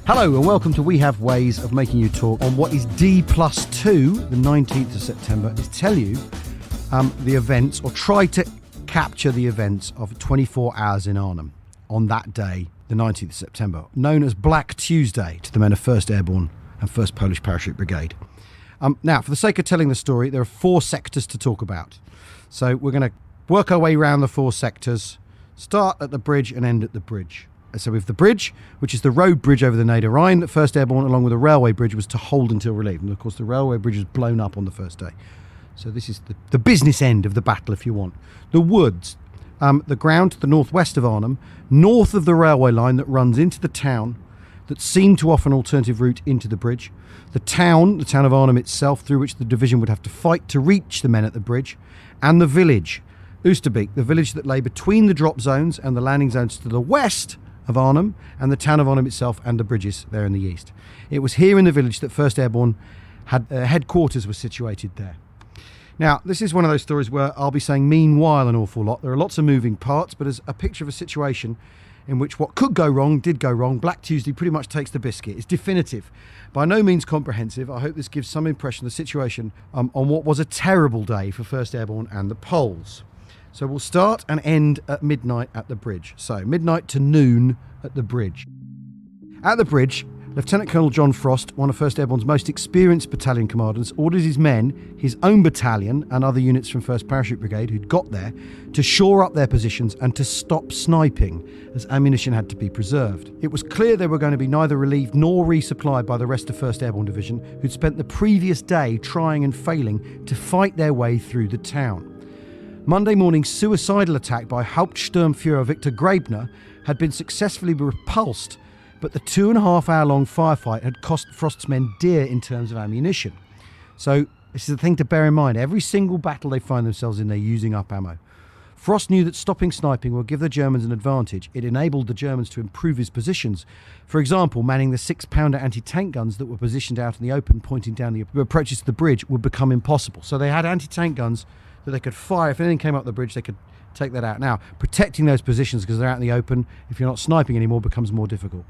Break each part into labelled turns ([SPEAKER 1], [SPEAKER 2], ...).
[SPEAKER 1] Hello and welcome to We Have Ways of Making You Talk on what is D+2, the 19th of September, is tell you the events, or try to capture the events of 24 hours in Arnhem on that day, the 19th of September, known as Black Tuesday to the men of 1st Airborne and 1st Polish Parachute Brigade. Now, for the sake of telling the story, there are 4 sectors to talk about. So we're going to work our way around the 4 sectors, start at the bridge and end at the bridge. So with the bridge, which is the road bridge over the Neder Rhine, that 1st Airborne, along with the railway bridge, was to hold until relieved. And of course, the railway bridge was blown up on the first day. So this is the business end of the battle, if you want. The woods, the ground to the northwest of Arnhem, north of the railway line that runs into the town, that seemed to offer an alternative route into the bridge. The town of Arnhem itself, through which the division would have to fight to reach the men at the bridge. And the village, Oosterbeek, the village that lay between the drop zones and the landing zones to the west of Arnhem, and the town of Arnhem itself and the bridges there in the east. It was here in the village that 1st Airborne had headquarters was situated there. Now, this is one of those stories where I'll be saying meanwhile an awful lot. There are lots of moving parts, but as a picture of a situation in which what could go wrong did go wrong. Black Tuesday pretty much takes the biscuit. It's definitive, by no means comprehensive. I hope this gives some impression of the situation on what was a terrible day for 1st Airborne and the Poles. So we'll start and end at midnight at the bridge. So midnight to noon at the bridge. At the bridge, Lieutenant Colonel John Frost, one of 1st Airborne's most experienced battalion commanders, ordered his men, his own battalion and other units from 1st Parachute Brigade who'd got there, to shore up their positions and to stop sniping, as ammunition had to be preserved. It was clear they were going to be neither relieved nor resupplied by the rest of 1st Airborne Division, who'd spent the previous day trying and failing to fight their way through the town. Monday morning's suicidal attack by Hauptsturmführer Victor Graebner had been successfully repulsed, but the 2.5-hour-long firefight had cost Frost's men dear in terms of ammunition. So this is the thing to bear in mind. Every single battle they find themselves in, they're using up ammo. Frost knew that stopping sniping would give the Germans an advantage. It enabled the Germans to improve his positions. For example, manning the 6-pounder anti-tank guns that were positioned out in the open, pointing down the approaches to the bridge, would become impossible. So they had anti-tank guns that they could fire. If anything came up the bridge, they could take that out. Now, protecting those positions because they're out in the open, if you're not sniping anymore, becomes more difficult.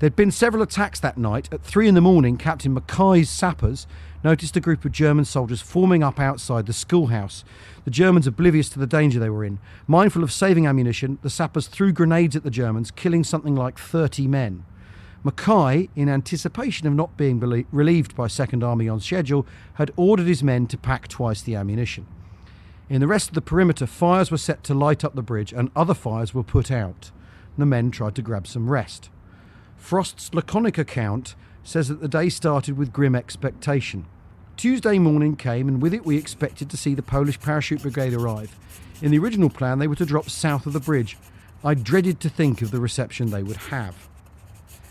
[SPEAKER 1] There'd been several attacks that night. At 3 a.m, Captain Mackay's sappers noticed a group of German soldiers forming up outside the schoolhouse. The Germans, oblivious to the danger they were in, mindful of saving ammunition, the sappers threw grenades at the Germans, killing something like 30 men. Mackay, in anticipation of not being relieved by 2nd Army on schedule, had ordered his men to pack twice the ammunition. In the rest of the perimeter, fires were set to light up the bridge and other fires were put out. The men tried to grab some rest. Frost's laconic account says that the day started with grim expectation. Tuesday morning came, and with it we expected to see the Polish Parachute Brigade arrive. In the original plan, they were to drop south of the bridge. I dreaded to think of the reception they would have.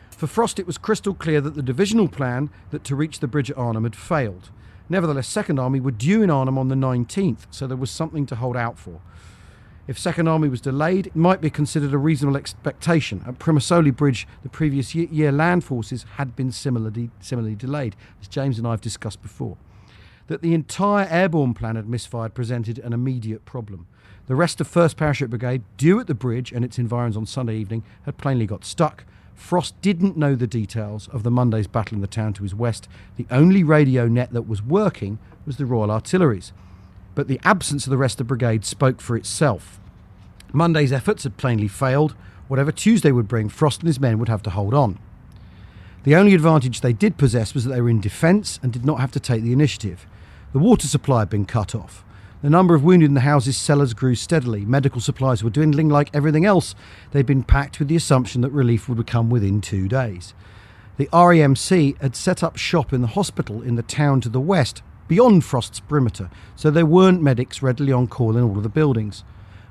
[SPEAKER 1] For Frost, it was crystal clear that the divisional plan that to reach the bridge at Arnhem had failed. Nevertheless, 2nd Army were due in Arnhem on the 19th, so there was something to hold out for. If 2nd Army was delayed, it might be considered a reasonable expectation. At Primosoli Bridge, the previous year land forces had been similarly delayed, as James and I have discussed before. That the entire airborne plan had misfired presented an immediate problem. The rest of 1st Parachute Brigade, due at the bridge and its environs on Sunday evening, had plainly got stuck. Frost didn't know the details of the Monday's battle in the town to his west. The only radio net that was working was the Royal Artillery's. But the absence of the rest of the brigade spoke for itself. Monday's efforts had plainly failed. Whatever Tuesday would bring, Frost and his men would have to hold on. The only advantage they did possess was that they were in defence and did not have to take the initiative. The water supply had been cut off. The number of wounded in the house's cellars grew steadily. Medical supplies were dwindling like everything else. They'd been packed with the assumption that relief would come within 2 days. The REMC had set up shop in the hospital in the town to the west, beyond Frost's perimeter, so there weren't medics readily on call in all of the buildings.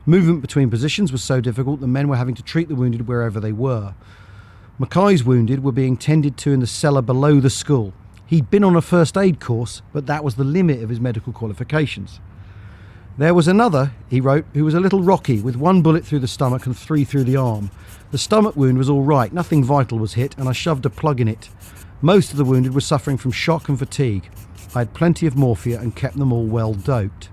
[SPEAKER 1] Movement between positions was so difficult that men were having to treat the wounded wherever they were. Mackay's wounded were being tended to in the cellar below the school. He'd been on a first aid course, but that was the limit of his medical qualifications. There was another, he wrote, who was a little rocky, with 1 bullet through the stomach and 3 through the arm. The stomach wound was all right, nothing vital was hit, and I shoved a plug in it. Most of the wounded were suffering from shock and fatigue. I had plenty of morphia and kept them all well doped.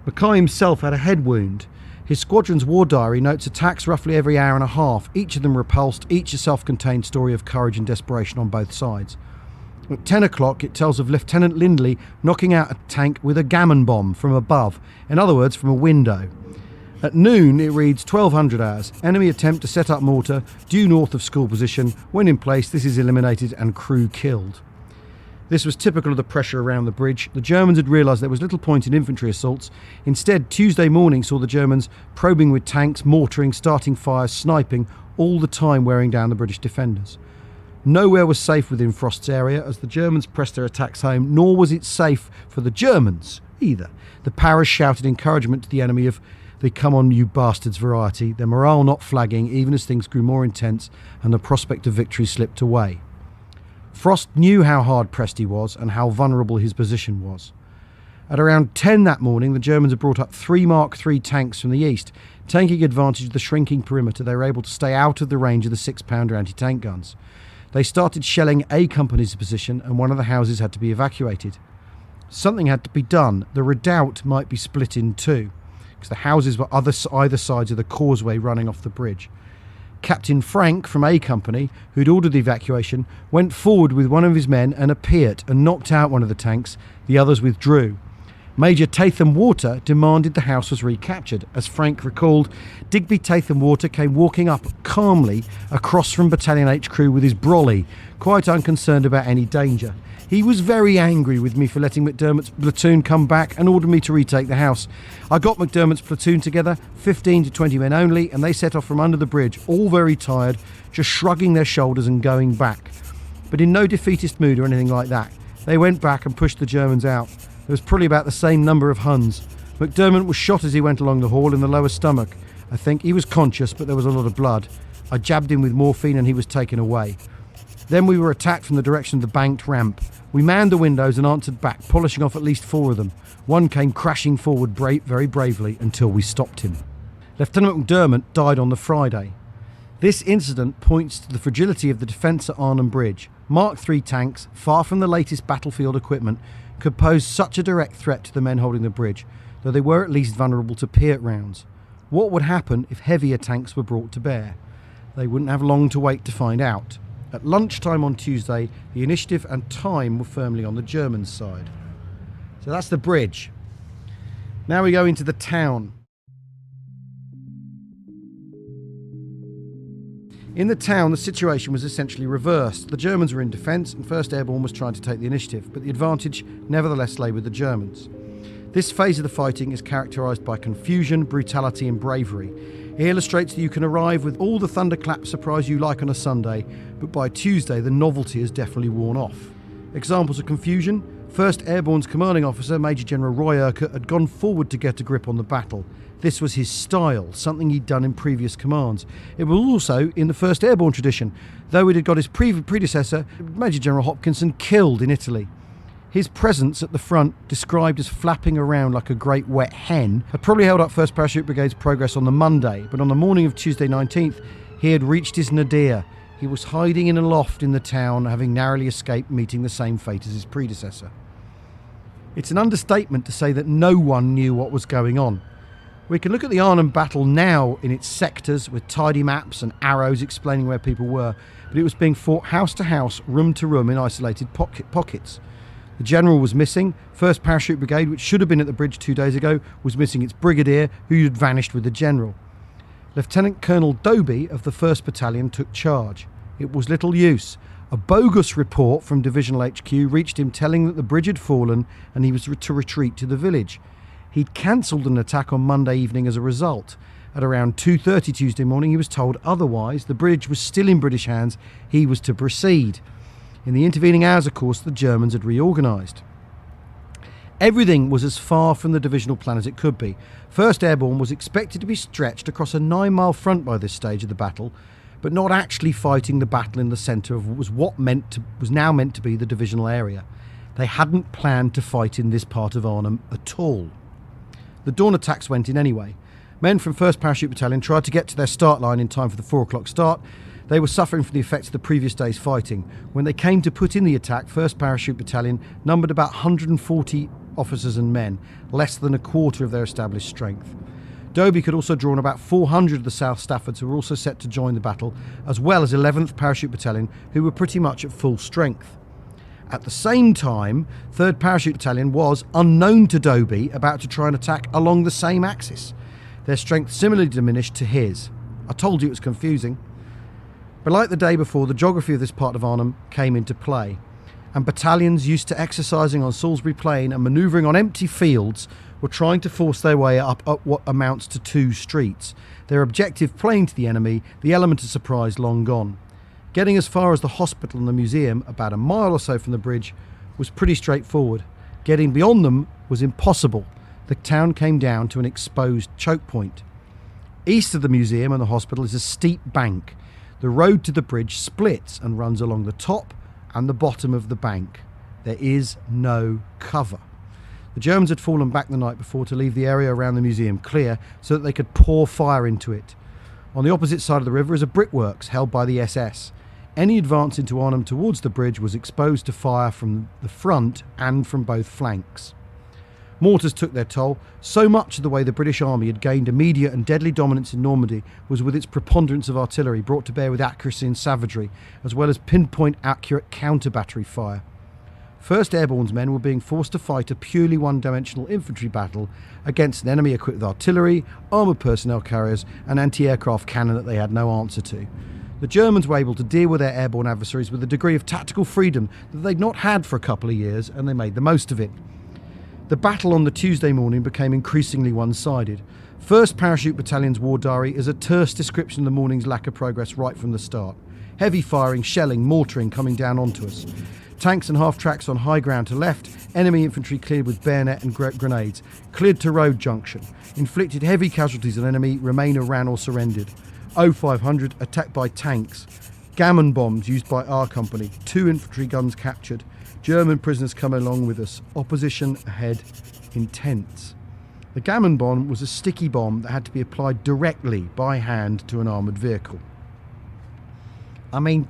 [SPEAKER 1] Mackay himself had a head wound. His squadron's war diary notes attacks roughly every hour and a half, each of them repulsed, each a self-contained story of courage and desperation on both sides. At 10 o'clock, it tells of Lieutenant Lindley knocking out a tank with a gammon bomb from above, in other words, from a window. At noon, it reads 1200 hours. Enemy attempt to set up mortar due north of school position. When in place, this is eliminated and crew killed. This was typical of the pressure around the bridge. The Germans had realised there was little point in infantry assaults. Instead, Tuesday morning saw the Germans probing with tanks, mortaring, starting fires, sniping, all the time wearing down the British defenders. Nowhere was safe within Frost's area as the Germans pressed their attacks home, nor was it safe for the Germans either. The Paras shouted encouragement to the enemy of the "come on you bastards" variety, their morale not flagging even as things grew more intense and the prospect of victory slipped away. Frost knew how hard pressed he was and how vulnerable his position was. At around 10 that morning, the Germans had brought up 3 Mark III tanks from the east. Taking advantage of the shrinking perimeter, they were able to stay out of the range of the 6-pounder anti-tank guns. They started shelling A Company's position and one of the houses had to be evacuated. Something had to be done. The redoubt might be split in two, because the houses were either sides of the causeway running off the bridge. Captain Frank from A Company, who'd ordered the evacuation, went forward with one of his men and appeared and knocked out one of the tanks. The others withdrew. Major Tatham Water demanded the house was recaptured. As Frank recalled, Digby Tatham Water came walking up calmly across from Battalion H crew with his brolly, quite unconcerned about any danger. He was very angry with me for letting McDermott's platoon come back and ordered me to retake the house. I got McDermott's platoon together, 15 to 20 men only, and they set off from under the bridge, all very tired, just shrugging their shoulders and going back. But in no defeatist mood or anything like that. They went back and pushed the Germans out. There was probably about the same number of Huns. McDermott was shot as he went along the hall in the lower stomach. I think he was conscious, but there was a lot of blood. I jabbed him with morphine and he was taken away. Then we were attacked from the direction of the banked ramp. We manned the windows and answered back, polishing off at least 4 of them. One came crashing forward very bravely until we stopped him. Lieutenant McDermott died on the Friday. This incident points to the fragility of the defence at Arnhem Bridge. Mark III tanks, far from the latest battlefield equipment, could pose such a direct threat to the men holding the bridge, though they were at least vulnerable to Piat rounds. What would happen if heavier tanks were brought to bear? They wouldn't have long to wait to find out. At lunchtime on Tuesday, the initiative and time were firmly on the German side. So that's the bridge. Now we go into the town. In the town, the situation was essentially reversed. The Germans were in defence and 1st Airborne was trying to take the initiative, but the advantage nevertheless lay with the Germans. This phase of the fighting is characterised by confusion, brutality and bravery. It illustrates that you can arrive with all the thunderclap surprise you like on a Sunday, but by Tuesday the novelty has definitely worn off. Examples of confusion: 1st Airborne's commanding officer, Major General Roy Urquhart, had gone forward to get a grip on the battle. This was his style, something he'd done in previous commands. It was also in the 1st Airborne tradition, though it had got his predecessor, Major General Hopkinson, killed in Italy. His presence at the front, described as flapping around like a great wet hen, had probably held up 1st Parachute Brigade's progress on the Monday, but on the morning of Tuesday 19th, he had reached his nadir. He was hiding in a loft in the town, having narrowly escaped meeting the same fate as his predecessor. It's an understatement to say that no one knew what was going on. We can look at the Arnhem battle now in its sectors with tidy maps and arrows explaining where people were, but it was being fought house to house, room to room in isolated pockets. The general was missing. 1st Parachute Brigade, which should have been at the bridge 2 days ago, was missing its brigadier, who had vanished with the general. Lieutenant Colonel Doby of the 1st Battalion took charge. It was little use. A bogus report from Divisional HQ reached him telling that the bridge had fallen and he was to retreat to the village. He'd cancelled an attack on Monday evening as a result. At around 2:30 Tuesday morning, he was told otherwise. The bridge was still in British hands. He was to proceed. In the intervening hours, of course, the Germans had reorganised. Everything was as far from the divisional plan as it could be. 1st Airborne was expected to be stretched across a 9-mile front by this stage of the battle, but not actually fighting the battle in the centre of what was now meant to be the divisional area. They hadn't planned to fight in this part of Arnhem at all. The dawn attacks went in anyway. Men from 1st Parachute Battalion tried to get to their start line in time for the 4 o'clock start. They were suffering from the effects of the previous day's fighting. When they came to put in the attack, 1st Parachute Battalion numbered about 140 officers and men, less than a quarter of their established strength. Dobie could also draw on about 400 of the South Staffords who were also set to join the battle, as well as 11th Parachute Battalion, who were pretty much at full strength. At the same time, 3rd Parachute Battalion was, unknown to Dobie, about to try and attack along the same axis. Their strength similarly diminished to his. I told you it was confusing. But like the day before, the geography of this part of Arnhem came into play, and battalions used to exercising on Salisbury Plain and manoeuvring on empty fields were trying to force their way up what amounts to 2 streets. Their objective plain to the enemy, the element of surprise long gone. Getting as far as the hospital and the museum, about a mile or so from the bridge, was pretty straightforward. Getting beyond them was impossible. The town came down to an exposed choke point. East of the museum and the hospital is a steep bank. The road to the bridge splits and runs along the top and the bottom of the bank. There is no cover. The Germans had fallen back the night before to leave the area around the museum clear so that they could pour fire into it. On the opposite side of the river is a brickworks held by the SS. Any advance into Arnhem towards the bridge was exposed to fire from the front and from both flanks. Mortars took their toll. So much of the way the British Army had gained immediate and deadly dominance in Normandy was with its preponderance of artillery brought to bear with accuracy and savagery, as well as pinpoint accurate counter-battery fire. 1st Airborne's men were being forced to fight a purely one-dimensional infantry battle against an enemy equipped with artillery, armoured personnel carriers and anti-aircraft cannon that they had no answer to. The Germans were able to deal with their airborne adversaries with a degree of tactical freedom that they'd not had for a couple of years, and they made the most of it. The battle on the Tuesday morning became increasingly one-sided. 1st Parachute Battalion's war diary is a terse description of the morning's lack of progress right from the start. Heavy firing, shelling, mortaring coming down onto us. Tanks and half-tracks on high ground to left, enemy infantry cleared with bayonet and grenades, cleared to road junction, inflicted heavy casualties on enemy, Remainer ran or surrendered. 0500 attacked by tanks, gammon bombs used by our company, 2 infantry guns captured, German prisoners come along with us, opposition ahead intense. The gammon bomb was a sticky bomb that had to be applied directly by hand to an armoured vehicle. I mean,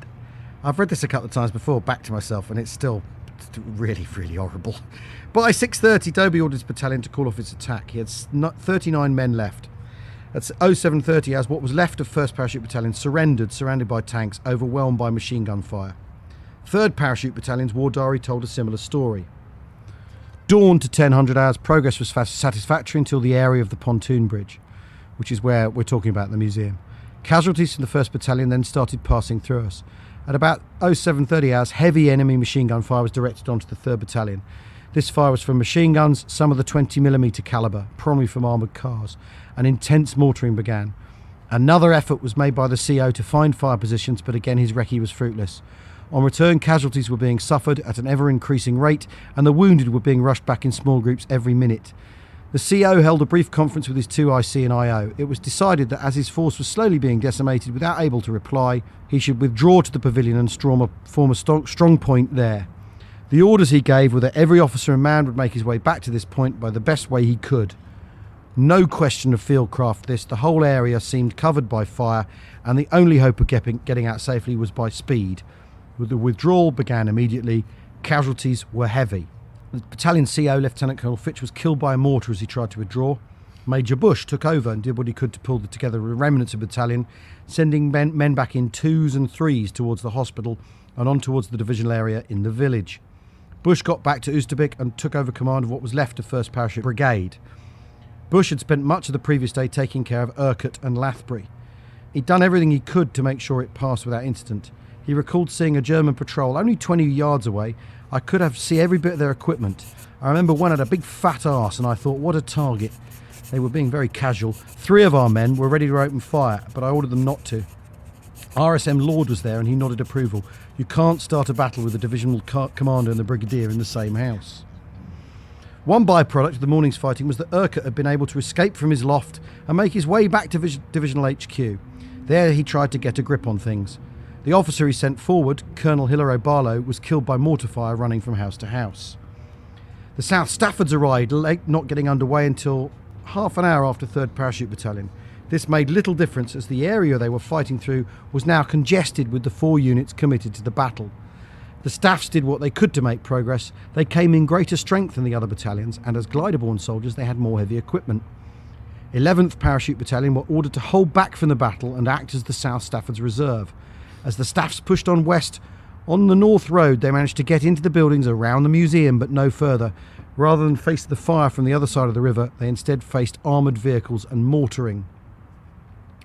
[SPEAKER 1] I've read this a couple of times before, back to myself, and it's still really, really horrible. By 6:30, Dobie ordered his battalion to call off its attack. He had 39 men left. At 07:30, as what was left of 1st Parachute Battalion surrendered, surrounded by tanks, overwhelmed by machine gun fire. 3rd Parachute Battalion's war diary told a similar story. Dawn to 1000 hours, progress was satisfactory until the area of the pontoon bridge, which is where we're talking about the museum. Casualties from the 1st Battalion then started passing through us. At about 07:30 hours, heavy enemy machine gun fire was directed onto the 3rd Battalion. This fire was from machine guns, some of the 20mm calibre, primarily from armoured cars, and intense mortaring began. Another effort was made by the CO to find fire positions, but again his recce was fruitless. On return, casualties were being suffered at an ever-increasing rate, and the wounded were being rushed back in small groups every minute. The CO held a brief conference with his 2 IC and IO. It was decided that as his force was slowly being decimated without able to reply, he should withdraw to the pavilion and form a strong point there. The orders he gave were that every officer and man would make his way back to this point by the best way he could. No question of fieldcraft this. The whole area seemed covered by fire, and the only hope of getting out safely was by speed. The withdrawal began immediately. Casualties were heavy. The battalion CO, Lieutenant Colonel Fitch, was killed by a mortar as he tried to withdraw. Major Bush took over and did what he could to pull together the remnants of the battalion, sending men back in 2s and 3s towards the hospital and on towards the divisional area in the village. Bush got back to Oosterbeek and took over command of what was left of 1st Parachute Brigade. Bush had spent much of the previous day taking care of Urquhart and Lathbury. He'd done everything he could to make sure it passed without incident. He recalled seeing a German patrol only 20 yards away. I could see every bit of their equipment. I remember one had a big fat arse, and I thought, what a target. They were being very casual. 3 of our men were ready to open fire, but I ordered them not to. RSM Lord was there, and he nodded approval. You can't start a battle with the divisional commander and the brigadier in the same house. One byproduct of the morning's fighting was that Urquhart had been able to escape from his loft and make his way back to divisional HQ. There he tried to get a grip on things. The officer he sent forward, Colonel Hilary Barlow, was killed by mortar fire running from house to house. The South Staffords arrived late, not getting underway until half an hour after 3rd Parachute Battalion. This made little difference as the area they were fighting through was now congested with the 4 units committed to the battle. The staffs did what they could to make progress. They came in greater strength than the other battalions, and as glider-borne soldiers they had more heavy equipment. 11th Parachute Battalion were ordered to hold back from the battle and act as the South Stafford's reserve. As the staffs pushed on west, on the North Road, they managed to get into the buildings around the museum, but no further. Rather than face the fire from the other side of the river, they instead faced armoured vehicles and mortaring.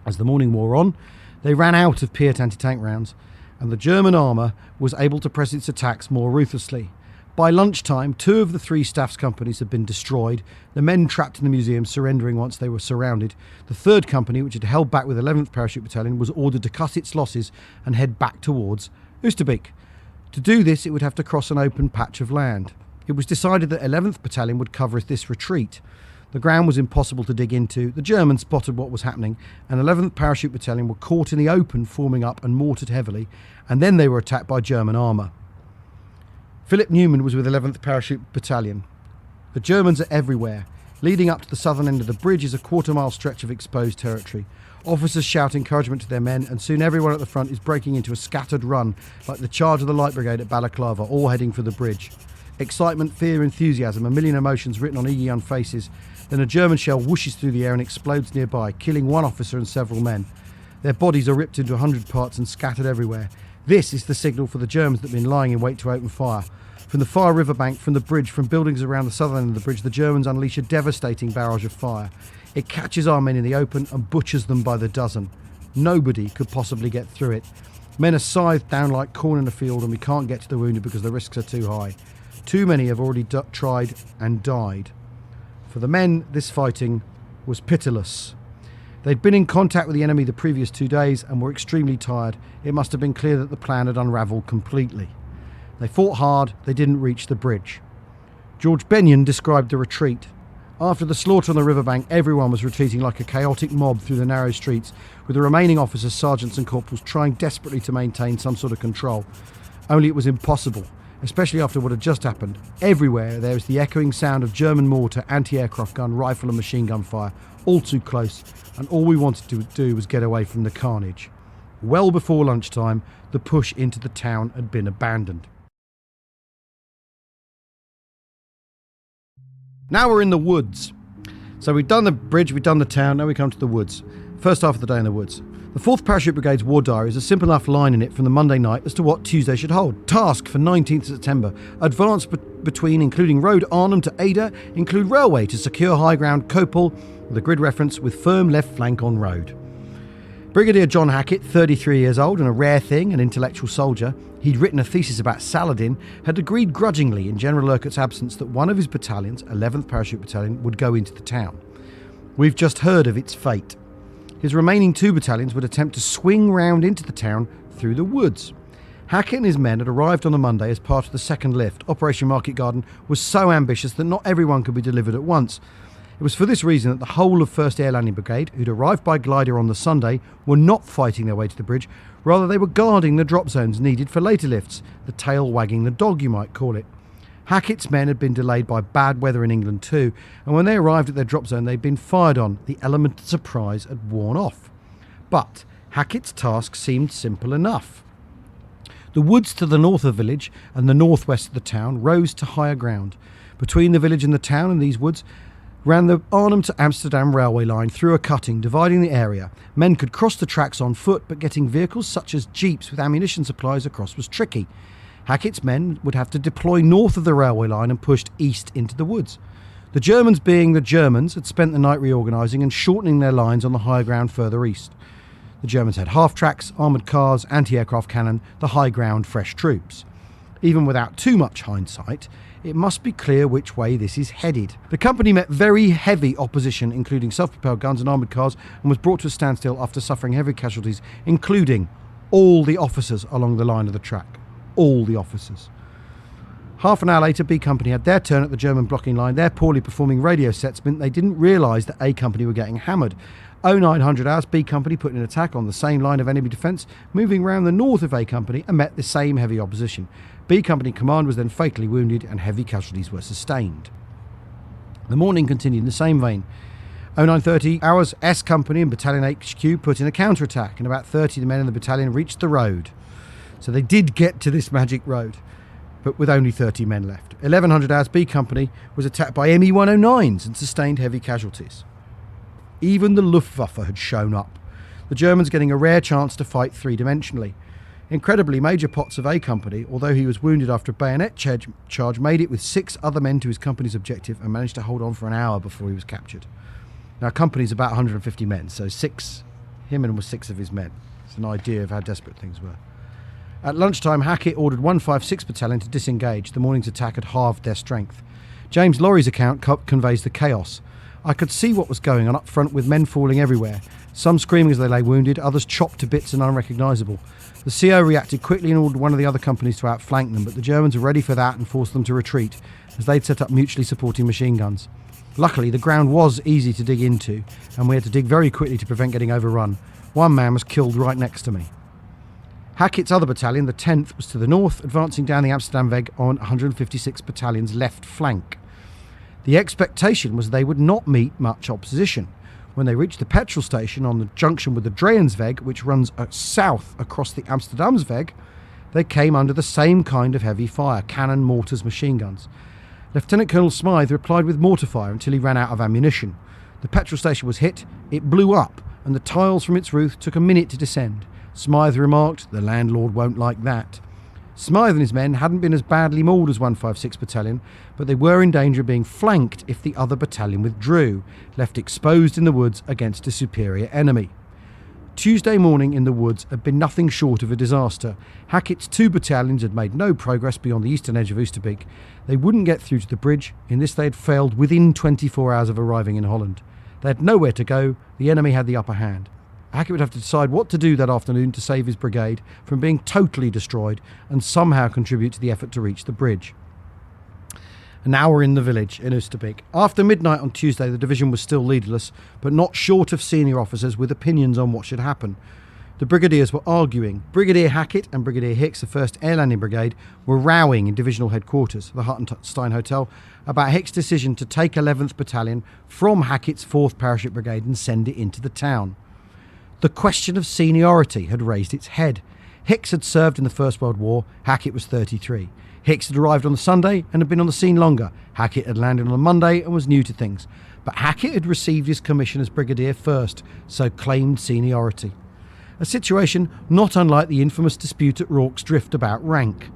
[SPEAKER 1] As the morning wore on, they ran out of Piat anti-tank rounds, and the German armour was able to press its attacks more ruthlessly. By lunchtime, 2 of the 3 staff's companies had been destroyed, the men trapped in the museum surrendering once they were surrounded. The 3rd company, which had held back with 11th Parachute Battalion, was ordered to cut its losses and head back towards Oosterbeek. To do this, it would have to cross an open patch of land. It was decided that 11th Battalion would cover this retreat. The ground was impossible to dig into, the Germans spotted what was happening, and 11th Parachute Battalion were caught in the open, forming up and mortared heavily, and then they were attacked by German armour. Philip Newman was with 11th Parachute Battalion. The Germans are everywhere. Leading up to the southern end of the bridge is a quarter-mile stretch of exposed territory. Officers shout encouragement to their men, and soon everyone at the front is breaking into a scattered run, like the charge of the Light Brigade at Balaclava, all heading for the bridge. Excitement, fear, enthusiasm, a million emotions written on eager young faces. Then a German shell whooshes through the air and explodes nearby, killing 1 officer and several men. Their bodies are ripped into 100 parts and scattered everywhere. This is the signal for the Germans that have been lying in wait to open fire. From the far riverbank, from the bridge, from buildings around the southern end of the bridge, the Germans unleash a devastating barrage of fire. It catches our men in the open and butchers them by the dozen. Nobody could possibly get through it. Men are scythed down like corn in a field, and we can't get to the wounded because the risks are too high. Too many have already tried and died. For the men, this fighting was pitiless. They'd been in contact with the enemy the previous 2 days and were extremely tired. It must have been clear that the plan had unravelled completely. They fought hard, they didn't reach the bridge. George Benyon described the retreat. After the slaughter on the riverbank, everyone was retreating like a chaotic mob through the narrow streets, with the remaining officers, sergeants and corporals trying desperately to maintain some sort of control. Only it was impossible, especially after what had just happened. Everywhere there was the echoing sound of German mortar, anti-aircraft gun, rifle and machine gun fire, all too close, and all we wanted to do was get away from the carnage. Well before lunchtime, the push into the town had been abandoned. Now we're in the woods. So we've done the bridge, we've done the town, now we come to the woods. First half of the day in the woods. The 4th Parachute Brigade's war diary is a simple enough line in it from the Monday night as to what Tuesday should hold. Task for 19th September. Advance between, including road Arnhem to Ada, include railway to secure high ground Copal, with a grid reference with firm left flank on road. Brigadier John Hackett, 33 years old and a rare thing, an intellectual soldier, he'd written a thesis about Saladin, had agreed grudgingly in General Urquhart's absence that one of his battalions, 11th Parachute Battalion, would go into the town. We've just heard of its fate. His remaining 2 battalions would attempt to swing round into the town through the woods. Hackett and his men had arrived on the Monday as part of the second lift. Operation Market Garden was so ambitious that not everyone could be delivered at once. It was for this reason that the whole of 1st Air Landing Brigade, who'd arrived by glider on the Sunday, were not fighting their way to the bridge. Rather, they were guarding the drop zones needed for later lifts, the tail wagging the dog, you might call it. Hackett's men had been delayed by bad weather in England too, and when they arrived at their drop zone, they'd been fired on. The element of surprise had worn off. But Hackett's task seemed simple enough. The woods to the north of the village and the northwest of the town rose to higher ground. Between the village and the town and these woods ran the Arnhem to Amsterdam railway line through a cutting dividing the area. Men could cross the tracks on foot, but getting vehicles such as jeeps with ammunition supplies across was tricky. Hackett's men would have to deploy north of the railway line and pushed east into the woods. The Germans, being the Germans, had spent the night reorganising and shortening their lines on the high ground further east. The Germans had half-tracks, armoured cars, anti-aircraft cannon, the high ground, fresh troops. Even without too much hindsight, it must be clear which way this is headed. The company met very heavy opposition, including self-propelled guns and armoured cars, and was brought to a standstill after suffering heavy casualties, including all the officers along the line of the track. All the officers. Half an hour later, B Company had their turn at the German blocking line. Their poorly performing radio sets meant they didn't realise that A Company were getting hammered. 0900 hours, B Company put in an attack on the same line of enemy defence, moving round the north of A Company, and met the same heavy opposition. B Company command was then fatally wounded and heavy casualties were sustained. The morning continued in the same vein. 0930 hours, S Company and Battalion HQ put in a counter-attack, and about 30 of the men in the battalion reached the road. So they did get to this magic road, but with only 30 men left. 1100 hours, B Company was attacked by ME-109s and sustained heavy casualties. Even the Luftwaffe had shown up, the Germans getting a rare chance to fight three-dimensionally. Incredibly, Major Potts of A Company, although he was wounded after a bayonet charge, made it with 6 other men to his company's objective and managed to hold on for an hour before he was captured. Now, a company's about 150 men, so him was 6 of his men. It's an idea of how desperate things were. At lunchtime, Hackett ordered 156 Battalion to disengage. The morning's attack had halved their strength. James Laurie's account conveys the chaos. I could see what was going on up front, with men falling everywhere. Some screaming as they lay wounded, others chopped to bits and unrecognisable. The CO reacted quickly and ordered one of the other companies to outflank them, but the Germans were ready for that and forced them to retreat, as they'd set up mutually supporting machine guns. Luckily, the ground was easy to dig into, and we had to dig very quickly to prevent getting overrun. One man was killed right next to me. Hackett's other battalion, the 10th, was to the north, advancing down the Amsterdam Weg on 156 Battalion's left flank. The expectation was they would not meet much opposition. When they reached the petrol station on the junction with the Dreyensweg, which runs south across the Amsterdamsweg, they came under the same kind of heavy fire: cannon, mortars, machine guns. Lieutenant Colonel Smythe replied with mortar fire until he ran out of ammunition. The petrol station was hit, it blew up, and the tiles from its roof took a minute to descend. Smythe remarked, "The landlord won't like that." Smythe and his men hadn't been as badly mauled as 156 Battalion, but they were in danger of being flanked if the other battalion withdrew, left exposed in the woods against a superior enemy. Tuesday morning in the woods had been nothing short of a disaster. Hackett's 2 battalions had made no progress beyond the eastern edge of Oosterbeek. They wouldn't get through to the bridge. In this they had failed within 24 hours of arriving in Holland. They had nowhere to go. The enemy had the upper hand. Hackett would have to decide what to do that afternoon to save his brigade from being totally destroyed and somehow contribute to the effort to reach the bridge. An hour in the village in Oosterbeek. After midnight on Tuesday, the division was still leaderless, but not short of senior officers with opinions on what should happen. The brigadiers were arguing. Brigadier Hackett and Brigadier Hicks, the 1st Air Landing Brigade, were rowing in divisional headquarters, the Hartenstein Hotel, about Hicks' decision to take 11th Battalion from Hackett's 4th Parachute Brigade and send it into the town. The question of seniority had raised its head. Hicks had served in the First World War. Hackett was 33. Hicks had arrived on the Sunday and had been on the scene longer. Hackett had landed on a Monday and was new to things. But Hackett had received his commission as brigadier first, so claimed seniority. A situation not unlike the infamous dispute at Rorke's Drift about rank.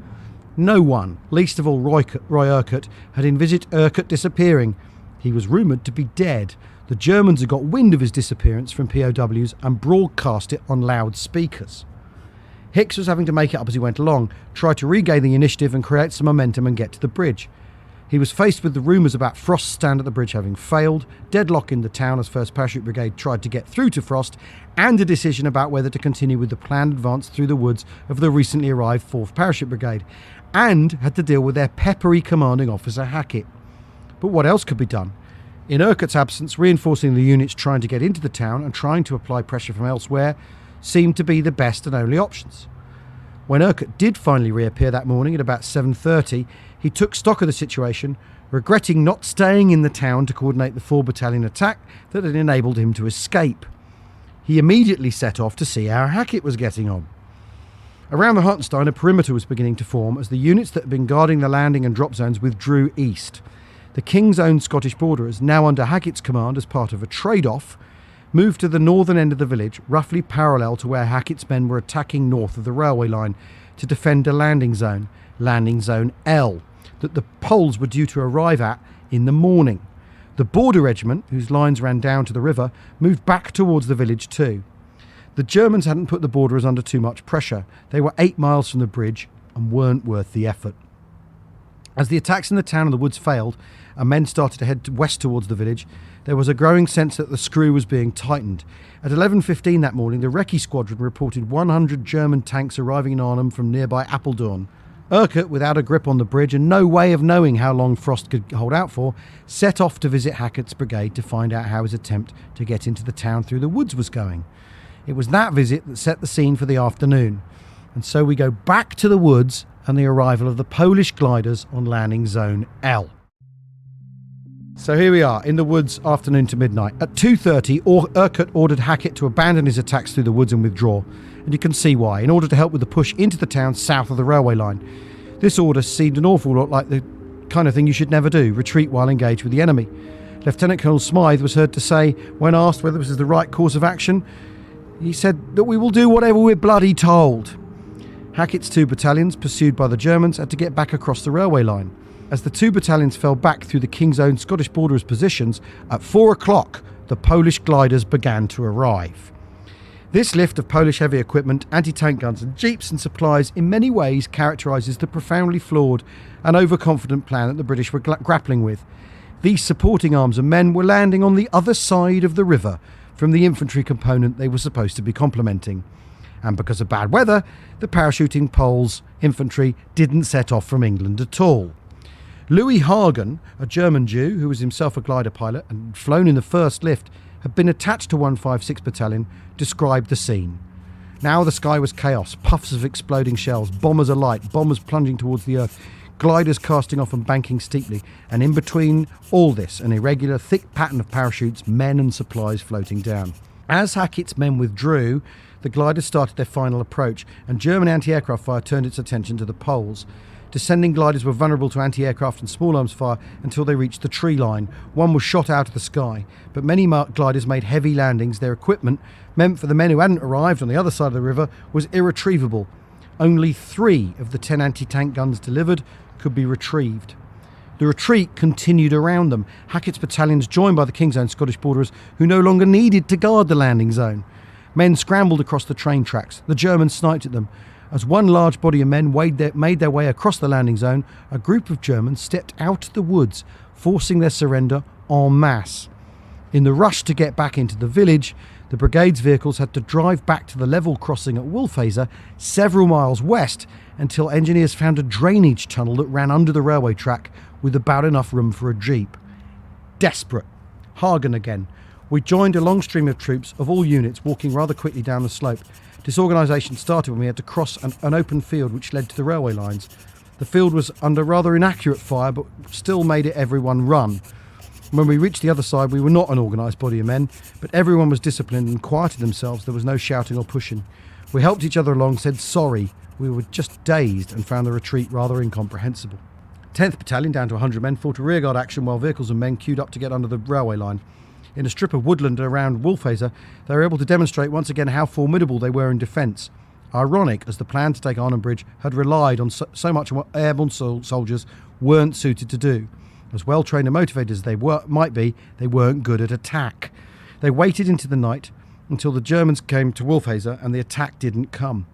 [SPEAKER 1] No one, least of all Roy Urquhart, had envisaged Urquhart disappearing. He was rumoured to be dead. The Germans had got wind of his disappearance from POWs and broadcast it on loudspeakers. Hicks was having to make it up as he went along, try to regain the initiative and create some momentum and get to the bridge. He was faced with the rumours about Frost's stand at the bridge having failed, deadlock in the town as 1st Parachute Brigade tried to get through to Frost, and a decision about whether to continue with the planned advance through the woods of the recently arrived 4th Parachute Brigade, and had to deal with their peppery commanding officer Hackett. But what else could be done? In Urquhart's absence, reinforcing the units trying to get into the town and trying to apply pressure from elsewhere seemed to be the best and only options. When Urquhart did finally reappear that morning at about 7:30, he took stock of the situation, regretting not staying in the town to coordinate the 4 Battalion attack that had enabled him to escape. He immediately set off to see how Hackett was getting on. Around the Hartenstein, a perimeter was beginning to form as the units that had been guarding the landing and drop zones withdrew east. The King's Own Scottish Borderers, now under Hackett's command as part of a trade-off, moved to the northern end of the village, roughly parallel to where Hackett's men were attacking north of the railway line, to defend a landing zone L, that the Poles were due to arrive at in the morning. The Border Regiment, whose lines ran down to the river, moved back towards the village too. The Germans hadn't put the Borderers under too much pressure. They were 8 miles from the bridge and weren't worth the effort. As the attacks in the town and the woods failed, and men started to head west towards the village, there was a growing sense that the screw was being tightened. At 11:15 that morning, the Recce Squadron reported 100 German tanks arriving in Arnhem from nearby Apeldoorn. Urquhart, without a grip on the bridge and no way of knowing how long Frost could hold out for, set off to visit Hackett's brigade to find out how his attempt to get into the town through the woods was going. It was that visit that set the scene for the afternoon. And so we go back to the woods and the arrival of the Polish gliders on landing zone L. So here we are, in the woods, afternoon to midnight. At 2:30, Urquhart ordered Hackett to abandon his attacks through the woods and withdraw. And you can see why, in order to help with the push into the town south of the railway line. This order seemed an awful lot like the kind of thing you should never do, retreat while engaged with the enemy. Lieutenant Colonel Smythe was heard to say, when asked whether this was the right course of action, he said that we will do whatever we're bloody told. Hackett's 2 battalions, pursued by the Germans, had to get back across the railway line. As the 2 battalions fell back through the King's Own Scottish borderers' positions, at 4 o'clock the Polish gliders began to arrive. This lift of Polish heavy equipment, anti-tank guns and jeeps and supplies in many ways characterises the profoundly flawed and overconfident plan that the British were grappling with. These supporting arms and men were landing on the other side of the river from the infantry component they were supposed to be complementing. And because of bad weather, the parachuting Poles infantry didn't set off from England at all. Louis Hagen, a German Jew who was himself a glider pilot and flown in the first lift, had been attached to 156 Battalion, described the scene. Now the sky was chaos, puffs of exploding shells, bombers alight, bombers plunging towards the earth, gliders casting off and banking steeply, and in between all this, an irregular, thick pattern of parachutes, men and supplies floating down. As Hackett's men withdrew, the gliders started their final approach, and German anti-aircraft fire turned its attention to the Poles. Descending gliders were vulnerable to anti-aircraft and small arms fire until they reached the tree line. One was shot out of the sky, but many gliders made heavy landings. Their equipment, meant for the men who hadn't arrived on the other side of the river, was irretrievable. Only 3 of the 10 anti-tank guns delivered could be retrieved. The retreat continued around them. Hackett's battalions joined by the King's Own Scottish borderers, who no longer needed to guard the landing zone. Men scrambled across the train tracks. The Germans sniped at them. As one large body of men made their way across the landing zone, a group of Germans stepped out of the woods, forcing their surrender en masse. In the rush to get back into the village, the brigade's vehicles had to drive back to the level crossing at Wolfhazer, several miles west, until engineers found a drainage tunnel that ran under the railway track with about enough room for a jeep. Desperate. Hagen again. We joined a long stream of troops of all units walking rather quickly down the slope. Disorganisation started when we had to cross an open field which led to the railway lines. The field was under rather inaccurate fire, but still made everyone run. When we reached the other side, we were not an organised body of men, but everyone was disciplined and quieted themselves. There was no shouting or pushing. We helped each other along, said sorry. We were just dazed and found the retreat rather incomprehensible. 10th Battalion, down to 100 men, fought a rearguard action while vehicles and men queued up to get under the railway line. In a strip of woodland around Wolfhazer, they were able to demonstrate once again how formidable they were in defence. Ironic, as the plan to take Arnhem Bridge had relied on so much on what airborne soldiers weren't suited to do. As well-trained and motivated as they might be, they weren't good at attack. They waited into the night until the Germans came to Wolfhazer and the attack didn't come.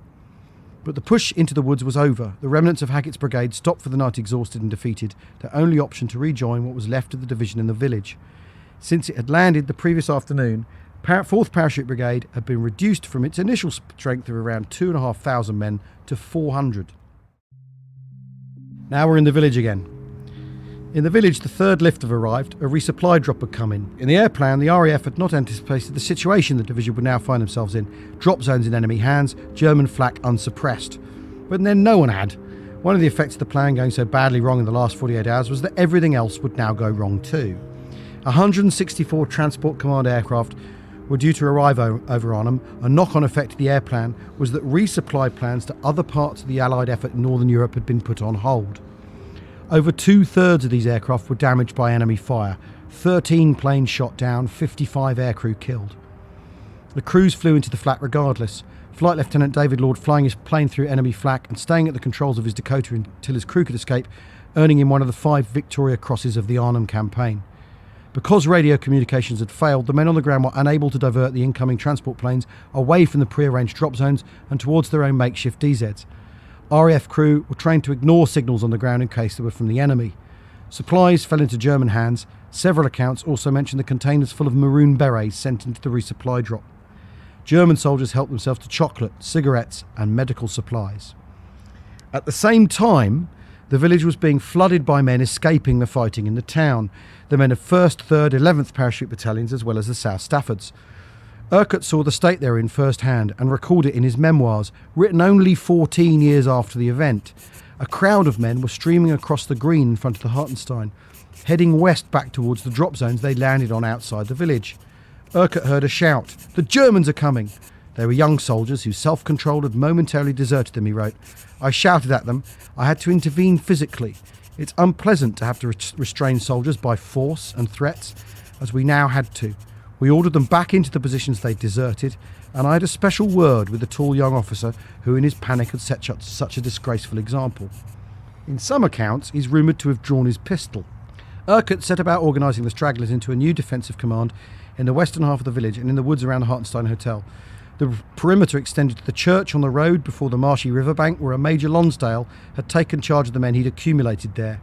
[SPEAKER 1] But the push into the woods was over. The remnants of Hackett's brigade stopped for the night exhausted and defeated, their only option to rejoin what was left of the division in the village. Since it had landed the previous afternoon, 4th Parachute Brigade had been reduced from its initial strength of around 2,500 men to 400. Now we're in the village again. In the village, the 3rd lift had arrived, a resupply drop had come in. In the air plan, the RAF had not anticipated the situation the division would now find themselves in. Drop zones in enemy hands, German flak unsuppressed. But then no one had. One of the effects of the plan going so badly wrong in the last 48 hours was that everything else would now go wrong too. 164 Transport Command aircraft were due to arrive over Arnhem. A knock-on effect of the air plan was that resupply plans to other parts of the Allied effort in Northern Europe had been put on hold. Over 2/3 of these aircraft were damaged by enemy fire. 13 planes shot down, 55 aircrew killed. The crews flew into the flak regardless. Flight Lieutenant David Lord flying his plane through enemy flak and staying at the controls of his Dakota until his crew could escape, earning him one of the 5 Victoria Crosses of the Arnhem campaign. Because radio communications had failed, the men on the ground were unable to divert the incoming transport planes away from the pre-arranged drop zones and towards their own makeshift DZs. RAF crew were trained to ignore signals on the ground in case they were from the enemy. Supplies fell into German hands. Several accounts also mention the containers full of maroon berets sent into the resupply drop. German soldiers helped themselves to chocolate, cigarettes and medical supplies. At the same time, the village was being flooded by men escaping the fighting in the town. The men of 1st, 3rd, 11th Parachute Battalions as well as the South Staffords. Urquhart saw the state they were in firsthand and recalled it in his memoirs, written only 14 years after the event. A crowd of men were streaming across the green in front of the Hartenstein, heading west back towards the drop zones they landed on outside the village. Urquhart heard a shout, "The Germans are coming!" They were young soldiers whose self-control had momentarily deserted them, he wrote. "I shouted at them. I had to intervene physically. It's unpleasant to have to restrain soldiers by force and threats, as we now had to. We ordered them back into the positions they'd deserted, and I had a special word with the tall young officer who in his panic had set such a disgraceful example. In some accounts, he's rumoured to have drawn his pistol. Urquhart set about organising the stragglers into a new defensive command in the western half of the village and in the woods around the Hartenstein Hotel. The perimeter extended to the church on the road before the marshy riverbank, where a Major Lonsdale had taken charge of the men he'd accumulated there.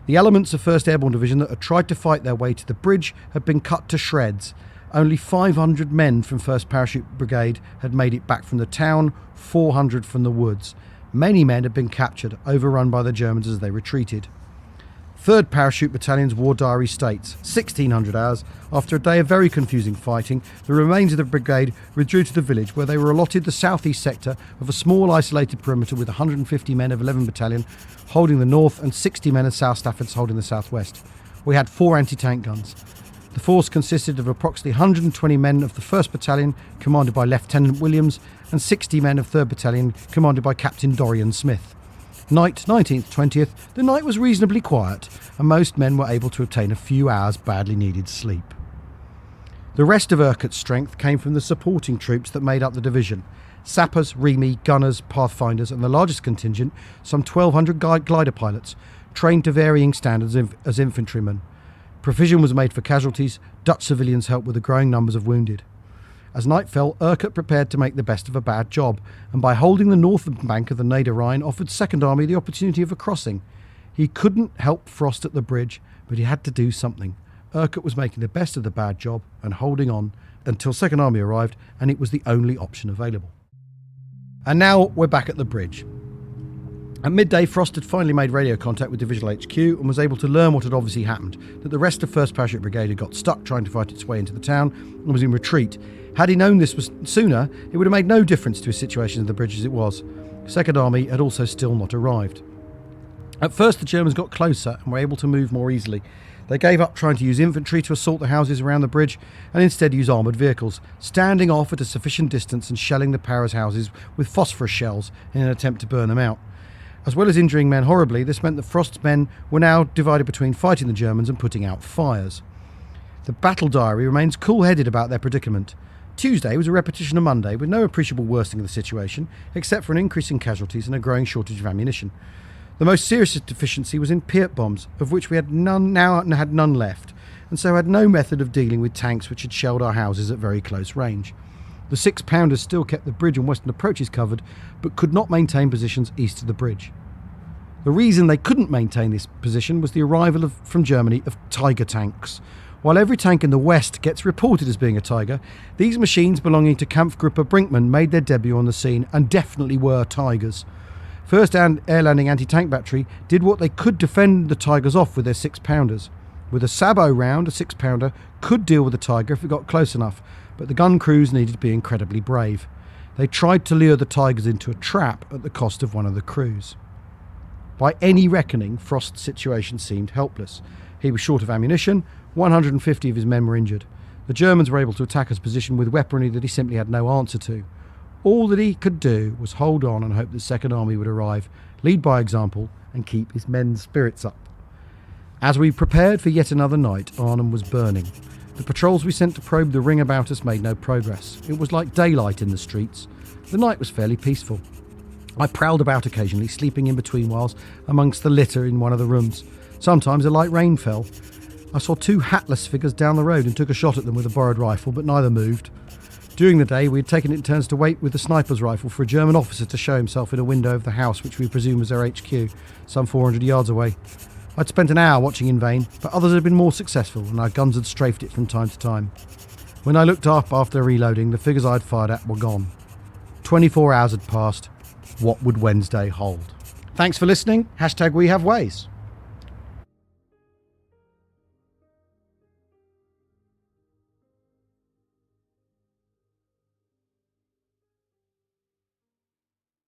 [SPEAKER 1] The elements of 1st Airborne Division that had tried to fight their way to the bridge had been cut to shreds. Only 500 men from 1st Parachute Brigade had made it back from the town, 400 from the woods. Many men had been captured, overrun by the Germans as they retreated. 3rd Parachute Battalion's war diary states, 1600 hours, after a day of very confusing fighting, the remains of the brigade withdrew to the village, where they were allotted the southeast sector of a small isolated perimeter with 150 men of 11 Battalion holding the north and 60 men of South Staffords holding the southwest. We had 4 anti-tank guns. The force consisted of approximately 120 men of the 1st Battalion, commanded by Lieutenant Williams, and 60 men of 3rd Battalion, commanded by Captain Dorian Smith. Night 19th, 20th, the night was reasonably quiet, and most men were able to obtain a few hours badly needed sleep. The rest of Urquhart's strength came from the supporting troops that made up the division: sappers, Remy, gunners, pathfinders, and the largest contingent, some 1,200 glider pilots, trained to varying standards as infantrymen. Provision was made for casualties. Dutch civilians helped with the growing numbers of wounded. As night fell, Urquhart prepared to make the best of a bad job, and by holding the northern bank of the Neder Rhine offered 2nd Army the opportunity of a crossing. He couldn't help Frost at the bridge, but he had to do something. Urquhart was making the best of the bad job and holding on until 2nd Army arrived, and it was the only option available. And now we're back at the bridge. At midday, Frost had finally made radio contact with Divisional HQ and was able to learn what had obviously happened, that the rest of 1st Parachute Brigade had got stuck trying to fight its way into the town and was in retreat. Had he known this was sooner, it would have made no difference to his situation at the bridge as it was. 2nd Army had also still not arrived. At first, the Germans got closer and were able to move more easily. They gave up trying to use infantry to assault the houses around the bridge and instead used armoured vehicles, standing off at a sufficient distance and shelling the Paras houses with phosphorus shells in an attempt to burn them out. As well as injuring men horribly, this meant that Frost's men were now divided between fighting the Germans and putting out fires. The battle diary remains cool-headed about their predicament. Tuesday was a repetition of Monday, with no appreciable worsening of the situation, except for an increase in casualties and a growing shortage of ammunition. The most serious deficiency was in Piert bombs, of which we had none left, and so had no method of dealing with tanks which had shelled our houses at very close range. The 6-pounders still kept the bridge and western approaches covered, but could not maintain positions east of the bridge. The reason they couldn't maintain this position was the arrival from Germany of Tiger tanks. While every tank in the west gets reported as being a Tiger, these machines belonging to Kampfgruppe Brinkmann made their debut on the scene and definitely were Tigers. 1st Air Landing Anti-Tank Battery did what they could defend the Tigers off with their 6-pounders. With a sabot round, a 6-pounder could deal with the Tiger if it got close enough, but the gun crews needed to be incredibly brave. They tried to lure the Tigers into a trap at the cost of one of the crews. By any reckoning, Frost's situation seemed helpless. He was short of ammunition, 150 of his men were injured. The Germans were able to attack his position with weaponry that he simply had no answer to. All that he could do was hold on and hope the 2nd Army would arrive, lead by example, and keep his men's spirits up. As we prepared for yet another night, Arnhem was burning. The patrols we sent to probe the ring about us made no progress. It was like daylight in the streets. The night was fairly peaceful. I prowled about occasionally, sleeping in between whiles amongst the litter in one of the rooms. Sometimes a light rain fell. I saw 2 hatless figures down the road and took a shot at them with a borrowed rifle, but neither moved. During the day, we had taken it in turns to wait with the sniper's rifle for a German officer to show himself in a window of the house which we presume was their HQ, some 400 yards away. I'd spent an hour watching in vain, but others had been more successful, and our guns had strafed it from time to time. When I looked up after reloading, the figures I'd fired at were gone. 24 hours had passed. What would Wednesday hold? Thanks for listening. #WeHaveWays.